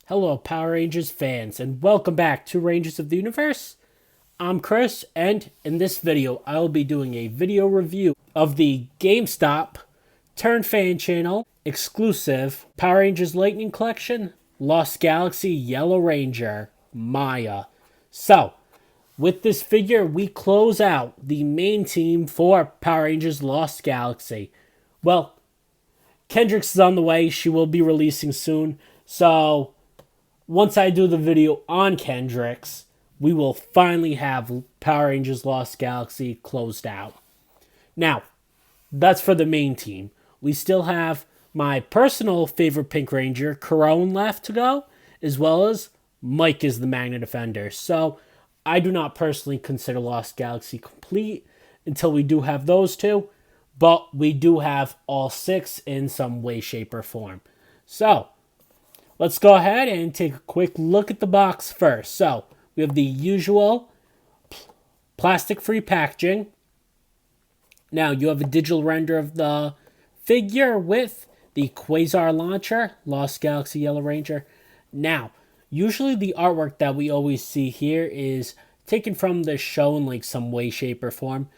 Hello, Power Rangers fans, and welcome back to Rangers of the Universe. I'm Chris, and in this video, I will be doing a video review of the GameStop Turn Fan Channel exclusive Power Rangers Lightning Collection Lost Galaxy Yellow Ranger Maya. So, with this figure, we close out the main team for Power Rangers Lost Galaxy. Well, Kendrix is on the way. She will be releasing soon. So, once I do the video on Kendrix, we will finally have Power Rangers Lost Galaxy closed out. Now, that's for the main team. We still have my personal favorite Pink Ranger, Corone, left to go, as well as Mike is the Magna Defender. So, I do not personally consider Lost Galaxy complete until we do have those two, but we do have all six in some way, shape, or form. So, let's go ahead and take a quick look at the box first. So, we have the usual plastic-free packaging. Now, you have a digital render of the figure with the Quasar launcher, Lost Galaxy Yellow Ranger. Now, usually the artwork that we always see here is taken from the show in like some way, shape, or form.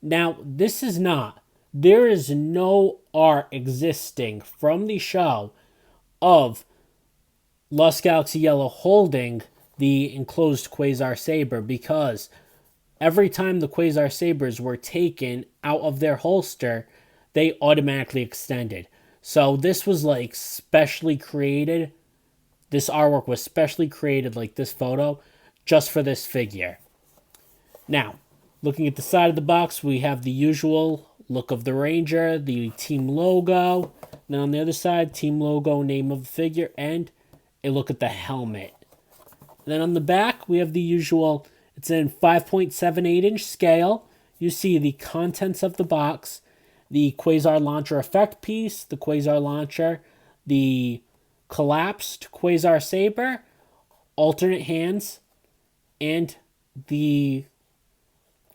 Now, this is not. There is no art existing from the show of Lost Galaxy Yellow holding the enclosed Quasar Saber, because every time the Quasar Sabers were taken out of their holster, they automatically extended. So this was like specially created. This artwork was specially created, like this photo, just for this figure. Now, looking at the side of the box, we have the usual look of the Ranger, the team logo. Then on the other side, team logo, name of the figure, and a look at the helmet. Then on the back, we have the usual, it's in 5.78-inch scale. You see the contents of the box, the Quasar Launcher effect piece, the Quasar Launcher, the collapsed Quasar Saber, alternate hands, and the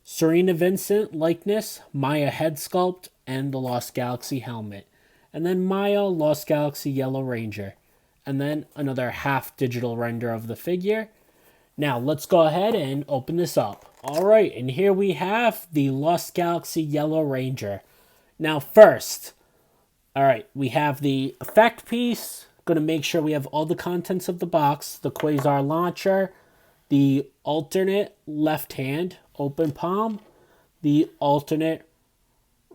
Cerina Vincent likeness, Maya head sculpt, and the Lost Galaxy helmet. And then Maya, Lost Galaxy Yellow Ranger. And then another half digital render of the figure. Now, let's go ahead and open this up. Alright, and here we have the Lost Galaxy Yellow Ranger. Now, first, alright, we have the effect piece. Going to make sure we have all the contents of the box. The Quasar Launcher, the alternate left hand, open palm, the alternate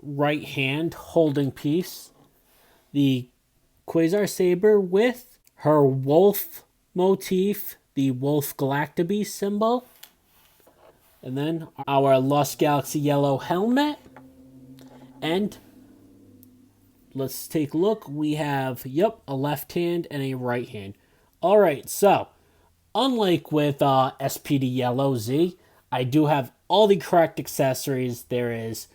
right hand holding piece, the Quasar Saber with her wolf motif, the Wolf Galactabeast symbol, and then our Lost Galaxy Yellow helmet, and let's take a look. We have, a left hand and a right hand. Alright, so, unlike with SPD Yellow Z, I do have all the correct accessories there is.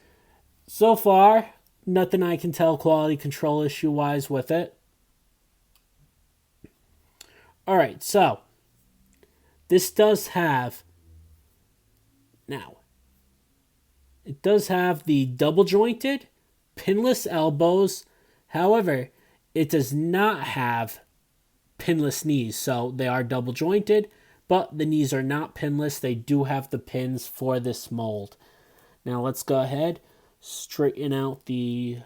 So far, nothing I can tell quality control issue-wise with it. Alright, so, this does have, now, it does have the double jointed, pinless elbows. However, it does not have pinless knees, so they are double jointed, but the knees are not pinless. They do have the pins for this mold. Now, let's go ahead, straighten out the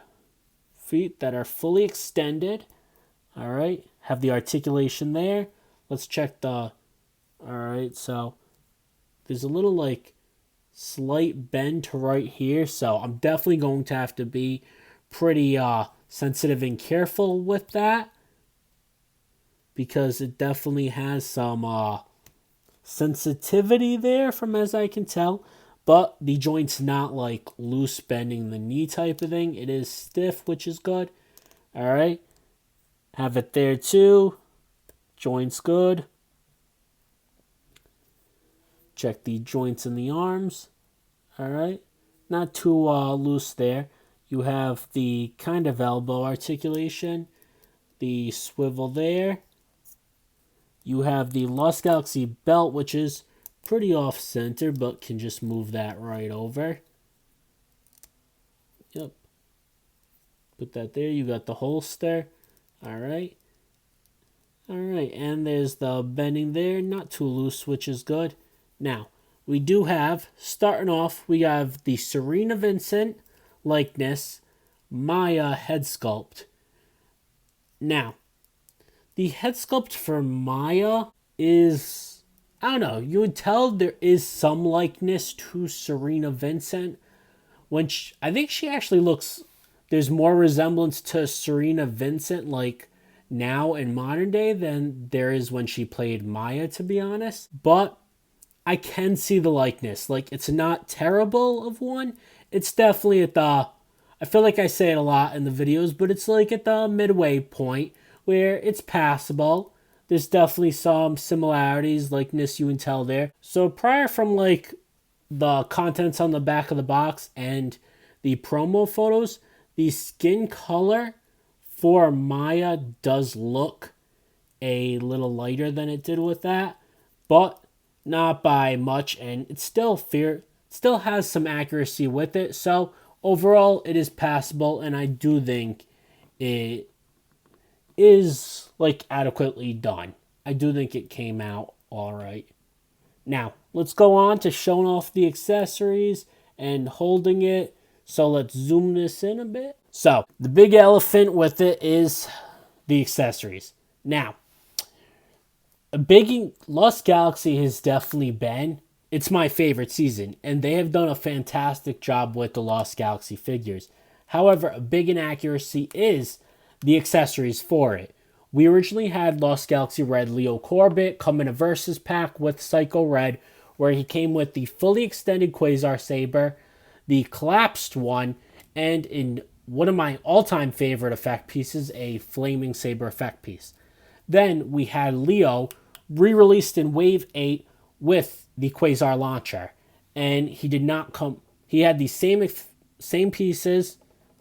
feet that are fully extended. Alright, have the articulation there. Let's check the, alright, so there's a little like slight bend to right here, so I'm definitely going to have to be pretty sensitive and careful with that, because it definitely has some sensitivity there from as I can tell. But the joint's not like loose bending the knee type of thing. It is stiff, which is good. Alright. Have it there too. Joints good. Check the joints in the arms. Alright. Not too loose there. You have the kind of elbow articulation. The swivel there. You have the Lost Galaxy belt, which is pretty off-center, but can just move that right over. Yep. Put that there. You got the holster. Alright. Alright, and there's the bending there, not too loose, which is good. Now, we do have, starting off, we have the Cerina Vincent likeness, Maya head sculpt. Now, the head sculpt for Maya is, I don't know, you would tell there is some likeness to Cerina Vincent, when I think she actually looks, there's more resemblance to Cerina Vincent, like, now in modern day than there is when she played Maya, to be honest. But I can see the likeness. Like, it's not terrible of one. It's definitely at the, I feel like I say it a lot in the videos, but it's like at the midway point where it's passable. There's definitely some similarities, likeness you can tell there. So prior from like the contents on the back of the box and the promo photos, the skin color for Maya does look a little lighter than it did with that, but not by much, and it's still still has some accuracy with it. So overall, it is passable, and I do think it is like adequately done. I do think it came out all right. Now, let's go on to showing off the accessories and holding it. So let's zoom this in a bit. So the big elephant with it is the accessories. Now, a big Lost Galaxy has definitely been, it's my favorite season, and they have done a fantastic job with the Lost Galaxy figures. However, a big inaccuracy is the accessories for it. We originally had Lost Galaxy Red Leo Corbett come in a Versus pack with Psycho Red, where he came with the fully extended Quasar Saber, the collapsed one, and in one of my all-time favorite effect pieces, a Flaming Saber effect piece. Then we had Leo re-released in Wave 8 with the Quasar launcher, and he did not come. He had the same pieces,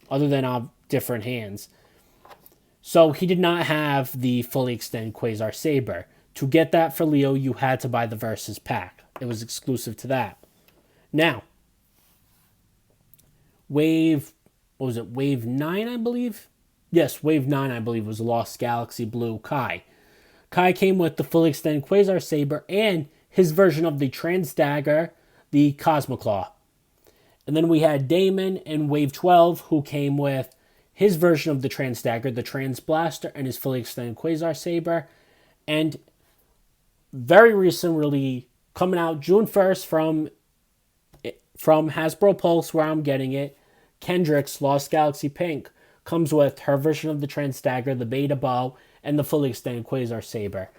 other than different hands. So he did not have the fully extended Quasar Saber. To get that for Leo, you had to buy the Versus pack. It was exclusive to that. Now, Wave 9, I believe? Yes, Wave 9, I believe, was Lost Galaxy Blue Kai. Kai came with the fully extended Quasar Saber and his version of the Trans Dagger, the Cosmoclaw. And then we had Damon in Wave 12, who came with his version of the Trans Dagger, the Trans Blaster, and his fully extended Quasar Saber. And very recently, coming out June 1st from Hasbro Pulse, where I'm getting it, Kendrick's Lost Galaxy Pink comes with her version of the Trans Dagger, the Beta Bow, and the fully extended Quasar Saber.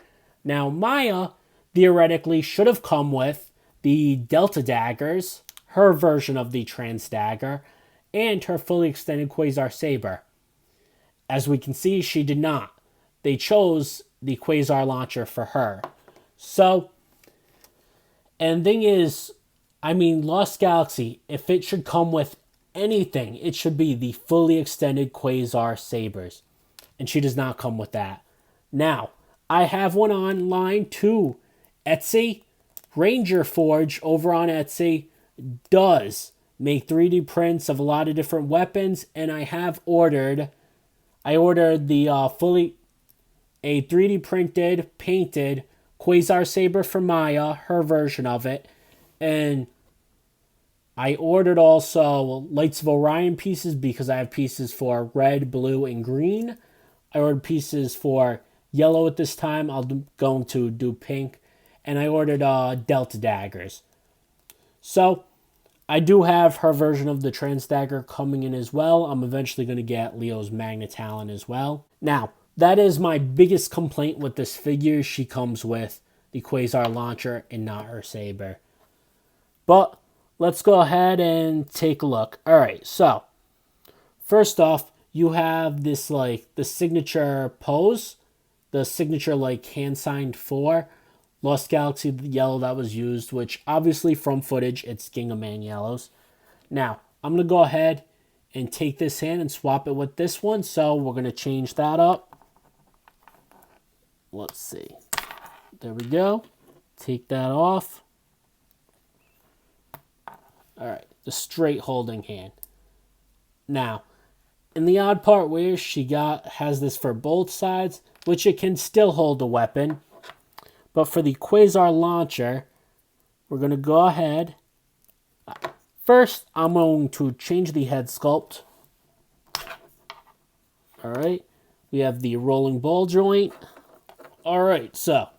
Now, Maya theoretically should have come with the Delta Daggers, her version of the Trans Dagger, and her fully extended Quasar Saber. As we can see, she did not. They chose the Quasar launcher for her. So, and thing is, I mean, Lost Galaxy, if it should come with anything, it should be the fully extended Quasar Sabers. And she does not come with that. Now, I have one online too. Etsy, Ranger Forge over on Etsy does make 3D prints of a lot of different weapons, and I ordered the a 3D printed, painted Quasar Saber for Maya, her version of it, and I ordered also Lights of Orion pieces because I have pieces for red, blue, and green. I ordered pieces for yellow at this time. Going to do pink. And I ordered Delta Daggers. So, I do have her version of the Trans Dagger coming in as well. I'm eventually going to get Leo's Magna Talon as well. Now, that is my biggest complaint with this figure. She comes with the Quasar launcher and not her saber. But let's go ahead and take a look. Alright, so first off, you have this like the signature pose, the signature like hand signed for Lost Galaxy yellow that was used, which obviously from footage it's Gingham Man yellows. Now, I'm going to go ahead and take this hand and swap it with this one, so we're going to change that up. Let's see. There we go. Take that off. Alright, the straight holding hand. Now, And the odd part where has this for both sides, which it can still hold a weapon. But for the Quasar launcher, we're going to go ahead. First, I'm going to change the head sculpt. All right. We have the rolling ball joint. All right. So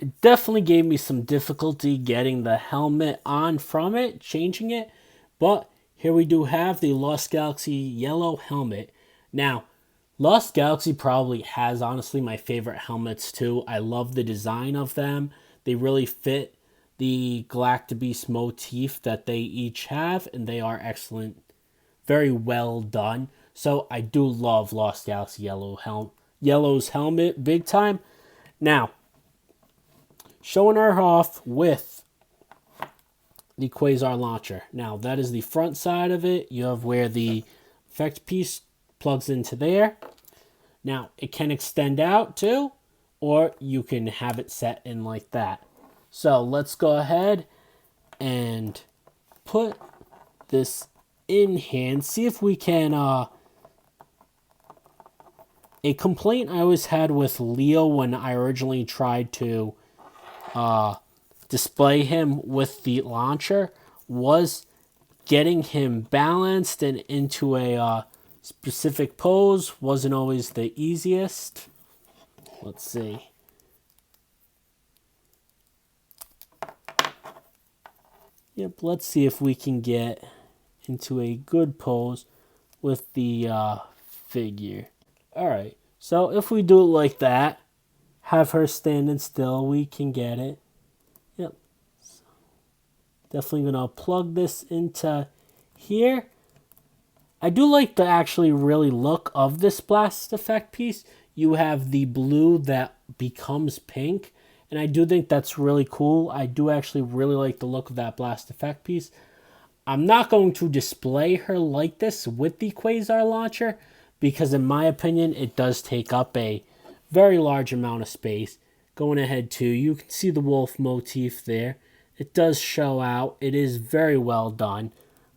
it definitely gave me some difficulty getting the helmet on from it, changing it. But here we do have the Lost Galaxy yellow helmet. Now, Lost Galaxy probably has, honestly, my favorite helmets too. I love the design of them. They really fit the Galactabeast motif that they each have, and they are excellent. Very well done. So I do love Lost Galaxy Yellow's helmet big time. Now, showing her off with the Quasar launcher. Now, that is the front side of it. You have where the effect piece plugs into there. Now, it can extend out too, or you can have it set in like that. So let's go ahead and put this in hand. See if we can, a complaint I always had with Leo when I originally tried to display him with the launcher was getting him balanced and into a specific pose wasn't always the easiest. Let's see. Yep, let's see if we can get into a good pose with the figure. Alright, so if we do it like that, have her standing still, we can get it. Yep. So definitely going to plug this into here. I do like the actually really look of this blast effect piece. You have the blue that becomes pink, and I do think that's really cool. I do actually really like the look of that blast effect piece. I'm not going to display her like this with the Quasar launcher because in my opinion, it does take up a very large amount of space. Going ahead too, you can see the wolf motif there. It does show out. It is very well done.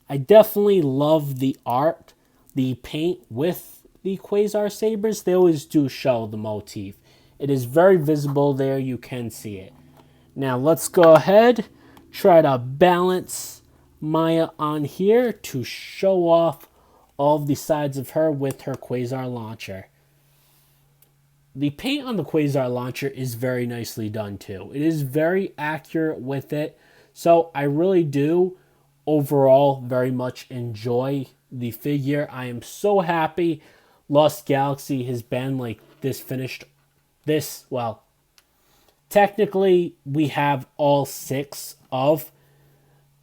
I definitely love the art, the paint with the Quasar Sabers. They always do show the motif. It is very visible there. You can see it. Now let's go ahead, try to balance Maya on here to show off all of the sides of her with her Quasar launcher. The paint on the Quasar launcher is very nicely done too. It is very accurate with it. So I really do overall very much enjoy the figure. I am so happy Lost Galaxy has been like this finished. Well, technically we have all 6 of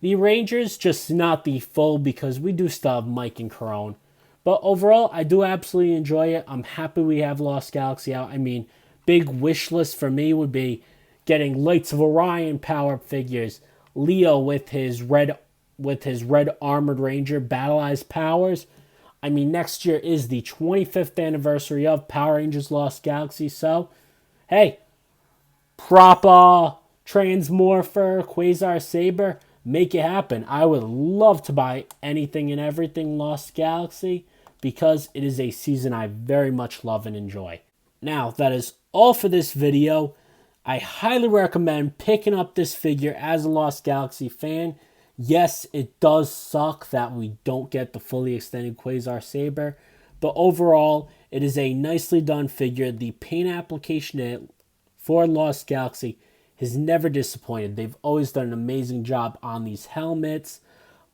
the Rangers, just not the full because we do still have Mike and Corone. But overall, I do absolutely enjoy it. I'm happy we have Lost Galaxy out. I mean, big wish list for me would be getting Lights of Orion power figures, Leo with his red armored ranger battle-ized powers. I mean, next year is the 25th anniversary of Power Rangers Lost Galaxy, so hey, proper Transmorpher, Quasar Saber, make it happen. I would love to buy anything and everything Lost Galaxy because it is a season I very much love and enjoy. Now, that is all for this video. I highly recommend picking up this figure as a Lost Galaxy fan. Yes, it does suck that we don't get the fully extended Quasar Saber, but overall, it is a nicely done figure. The paint application for Lost Galaxy has never disappointed. They've always done an amazing job on these helmets,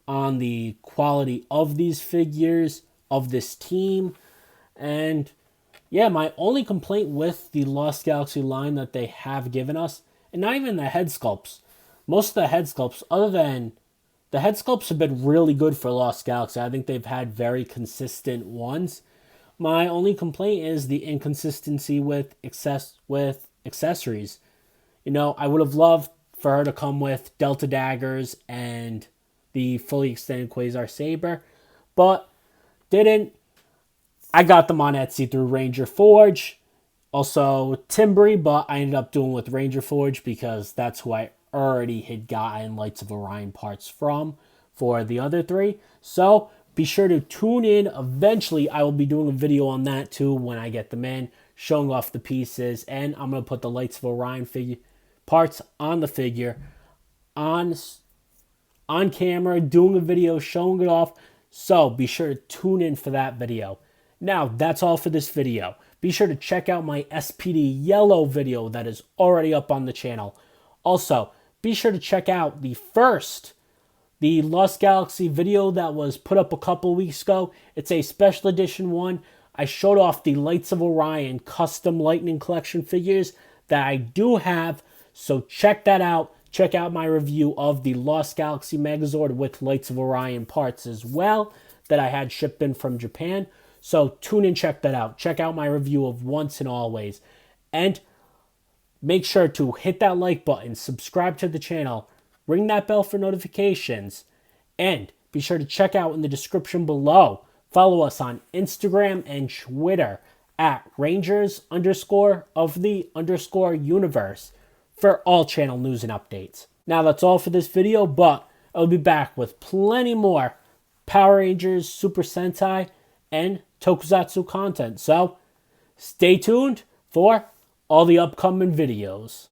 on the quality of these figures, of this team. And yeah, my only complaint with the Lost Galaxy line that they have given us, and not even the head sculpts, most of the head sculpts, other than the head sculpts have been really good for Lost Galaxy. I think they've had very consistent ones. My only complaint is the inconsistency with accessories. You know, I would have loved for her to come with Delta Daggers and the fully extended Quasar Saber, but didn't. I got them on Etsy through Ranger Forge. Also Timbry, but I ended up doing with Ranger Forge because that's who I already had gotten Lights of Orion parts from for the other 3. So be sure to tune in. Eventually, I will be doing a video on that too when I get them in, showing off the pieces, and I'm going to put the Lights of Orion figure parts on the figure on camera, doing a video showing it off. So be sure to tune in for that video. Now, that's all for this video. Be sure to check out my SPD yellow video that is already up on the channel. Also, be sure to check out the Lost Galaxy video that was put up a couple weeks ago. It's a special edition one. I showed off the Lights of Orion custom Lightning Collection figures that I do have, so check that out. Check out my review of the Lost Galaxy Megazord with Lights of Orion parts as well that I had shipped in from Japan. So tune in, check that out. Check out my review of Once and Always. And make sure to hit that like button, subscribe to the channel, ring that bell for notifications, and be sure to check out in the description below. Follow us on Instagram and Twitter at Rangers_of_the_universe for all channel news and updates. Now that's all for this video, but I'll be back with plenty more Power Rangers, Super Sentai, and Tokusatsu content. So stay tuned for all the upcoming videos.